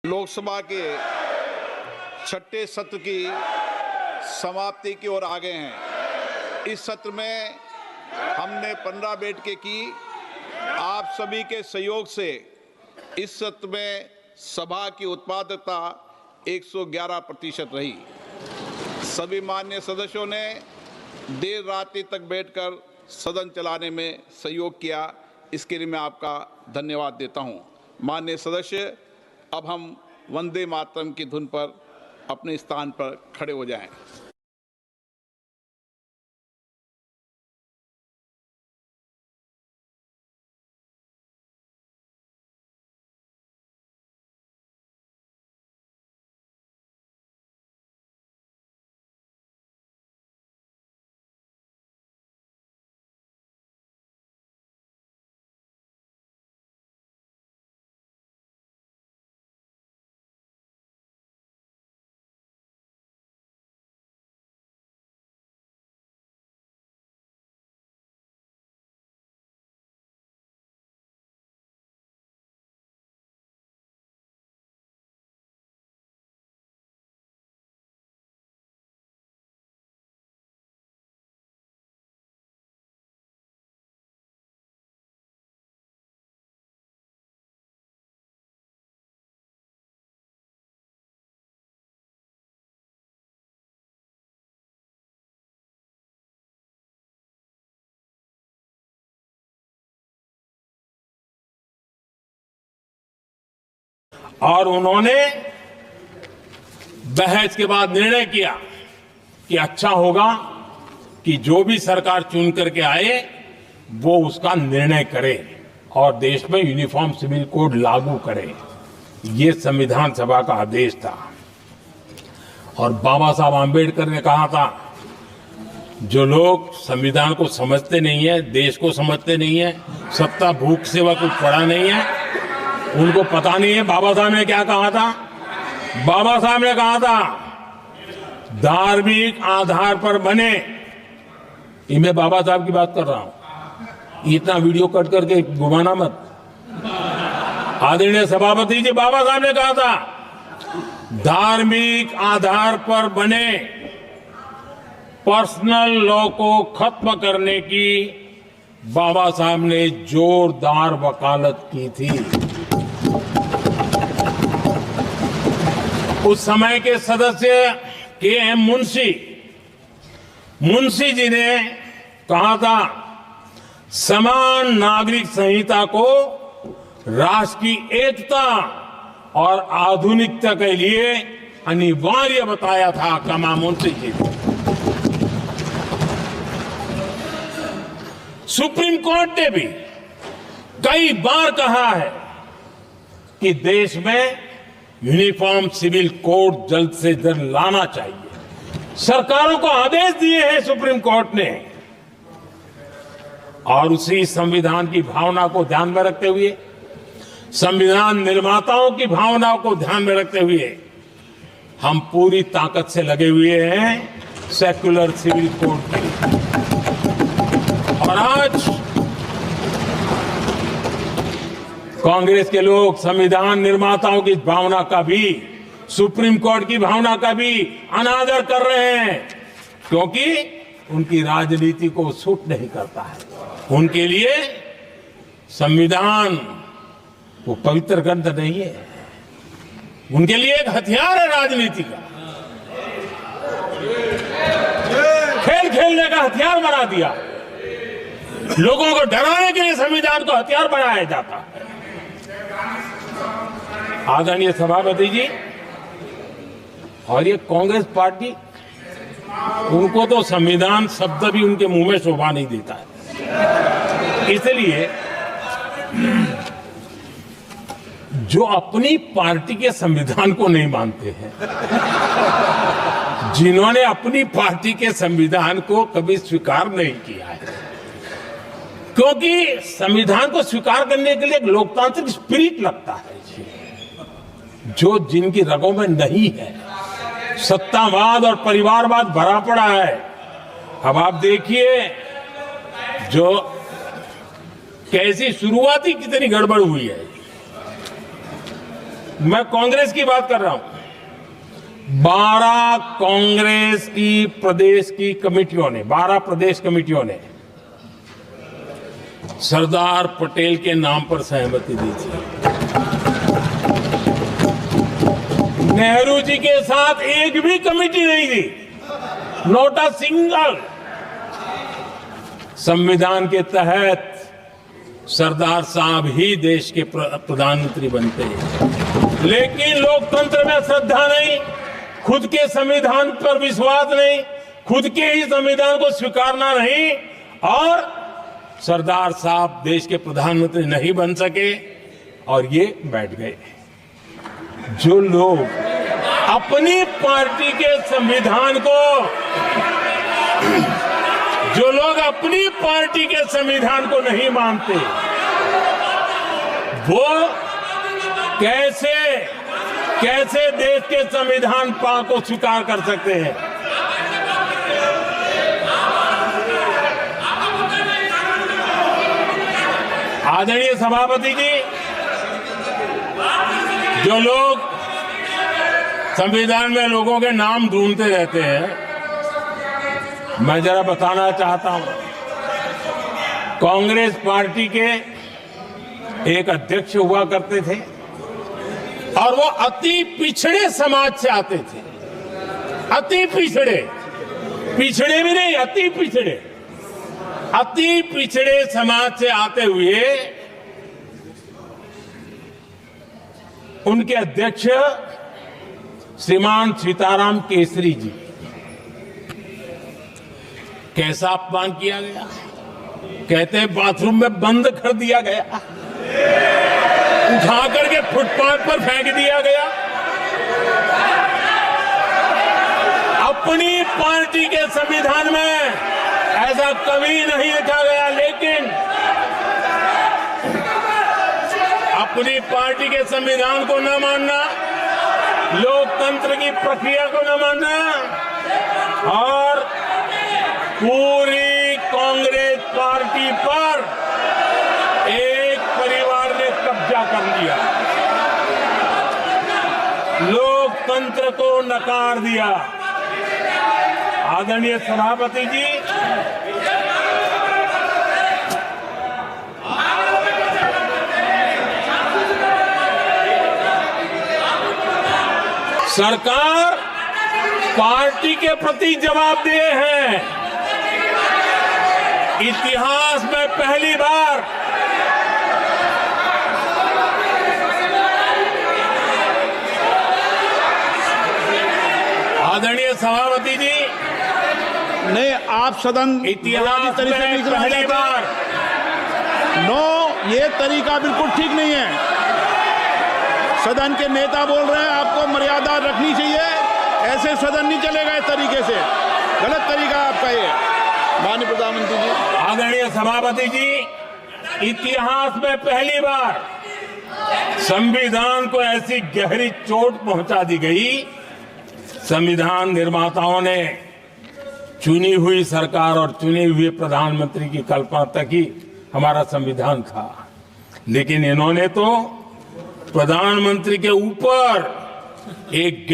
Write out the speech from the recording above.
लोकसभा के छठे सत्र की समाप्ति की ओर आ गए हैं। इस सत्र में हमने 15 बैठकें की। आप सभी के सहयोग से इस सत्र में सभा की उत्पादकता 111% रही। सभी माननीय सदस्यों ने देर रात्रि तक बैठकर सदन चलाने में सहयोग किया। इसके लिए मैं आपका धन्यवाद देता हूं। माननीय सदस्य, अब हम वंदे मातरम की धुन पर अपने स्थान पर खड़े हो जाएं। और उन्होंने बहस के बाद निर्णय किया कि अच्छा होगा कि जो भी सरकार चुन करके आए वो उसका निर्णय करे और देश में यूनिफॉर्म सिविल कोड लागू करे। ये संविधान सभा का आदेश था। और बाबा साहब आंबेडकर ने कहा था, जो लोग संविधान को समझते नहीं है, देश को समझते नहीं है, सत्ता भूख सेवा कुछ पड़ा नहीं है, उनको पता नहीं है बाबा साहब ने क्या कहा था। बाबा साहब ने कहा था, धार्मिक आधार पर बने। ये मैं बाबा साहब की बात कर रहा हूं। इतना वीडियो कट करके घुमाना मत। आदरणीय सभापति जी, बाबा साहब ने कहा था, धार्मिक आधार पर बने पर्सनल लॉ को खत्म करने की बाबा साहब ने जोरदार वकालत की थी। उस समय के सदस्य के.एम. मुंशी जी ने कहा था, समान नागरिक संहिता को राष्ट्र की एकता और आधुनिकता के लिए अनिवार्य बताया था। कमा मुंशी जी ने। सुप्रीम कोर्ट ने भी कई बार कहा है कि देश में यूनिफॉर्म सिविल कोड जल्द से जल्द लाना चाहिए। सरकारों को आदेश दिए हैं सुप्रीम कोर्ट ने। और उसी संविधान की भावना को ध्यान में रखते हुए, संविधान निर्माताओं की भावनाओं को ध्यान में रखते हुए, हम पूरी ताकत से लगे हुए हैं सेक्युलर सिविल कोड के लिए। और आज कांग्रेस के लोग संविधान निर्माताओं की भावना का भी, सुप्रीम कोर्ट की भावना का भी अनादर कर रहे हैं, क्योंकि उनकी राजनीति को सूट नहीं करता है। उनके लिए संविधान वो पवित्र ग्रंथ नहीं है, उनके लिए एक हथियार है राजनीति का। खेल खेलने का हथियार बना दिया। लोगों को डराने के लिए संविधान को हथियार बनाया जाता है। आदरणीय सभापति जी, और ये कांग्रेस पार्टी, उनको तो संविधान शब्द भी उनके मुंह में शोभा नहीं देता है। इसलिए जो अपनी पार्टी के संविधान को नहीं मानते हैं, जिन्होंने अपनी पार्टी के संविधान को कभी स्वीकार नहीं किया है, क्योंकि संविधान को स्वीकार करने के लिए एक लोकतांत्रिक स्पिरिट लगता है, जो जिनकी रगों में नहीं है। सत्तावाद और परिवारवाद भरा पड़ा है। अब आप देखिए जो कैसी शुरुआती कितनी गड़बड़ हुई है। मैं कांग्रेस की बात कर रहा हूं। 12 कांग्रेस की प्रदेश की कमेटियों ने, 12 प्रदेश कमेटियों ने सरदार पटेल के नाम पर सहमति दी थी। नेहरू जी के साथ एक भी कमेटी नहीं थी, नॉट अ सिंगल। संविधान के तहत सरदार साहब ही देश के प्रधानमंत्री बनते हैं, लेकिन लोकतंत्र में श्रद्धा नहीं, खुद के संविधान पर विश्वास नहीं, खुद के ही संविधान को स्वीकारना नहीं, और सरदार साहब देश के प्रधानमंत्री नहीं बन सके और ये बैठ गए। जो लोग अपनी पार्टी के संविधान को, जो लोग अपनी पार्टी के संविधान को नहीं मानते, वो कैसे देश के संविधान को स्वीकार कर सकते हैं? आदरणीय सभापति जी, जो लोग संविधान में लोगों के नाम ढूंढते रहते हैं, मैं जरा बताना चाहता हूं। कांग्रेस पार्टी के एक अध्यक्ष हुआ करते थे और वो अति पिछड़े समाज से आते थे। अति पिछड़े, पिछड़े भी नहीं, अति पिछड़े, अति पिछड़े समाज से आते हुए उनके अध्यक्ष श्रीमान सीताराम केसरी जी, कैसा अपमान किया गया। कहते हैं बाथरूम में बंद कर दिया गया, उठा करके फुटपाथ पर फेंक दिया गया। अपनी पार्टी के संविधान में ऐसा कभी नहीं लिखा गया, लेकिन अपनी पार्टी के संविधान को न मानना, लोकतंत्र की प्रक्रिया को न मानना, और पूरी कांग्रेस पार्टी पर एक परिवार ने कब्जा कर लिया, लोकतंत्र को नकार दिया। आदरणीय सभापति जी, सरकार पार्टी के प्रति जवाबदेह है। इतिहास में पहली बार आदरणीय सभापति जी, नहीं, आप सदन इतिहास तरीके में पहली बार, नो, ये तरीका बिल्कुल ठीक नहीं है। सदन के नेता बोल रहे हैं, आपको मर्यादा रखनी चाहिए, ऐसे सदन नहीं चलेगा इस तरीके से, गलत तरीका आपका ये। माननीय प्रधानमंत्री जी, आदरणीय सभापति जी, इतिहास में पहली बार संविधान को ऐसी गहरी चोट पहुंचा दी गई। संविधान निर्माताओं ने चुनी हुई सरकार और चुने हुए प्रधानमंत्री की कल्पना तक ही हमारा संविधान था, लेकिन इन्होंने तो प्रधानमंत्री के ऊपर एक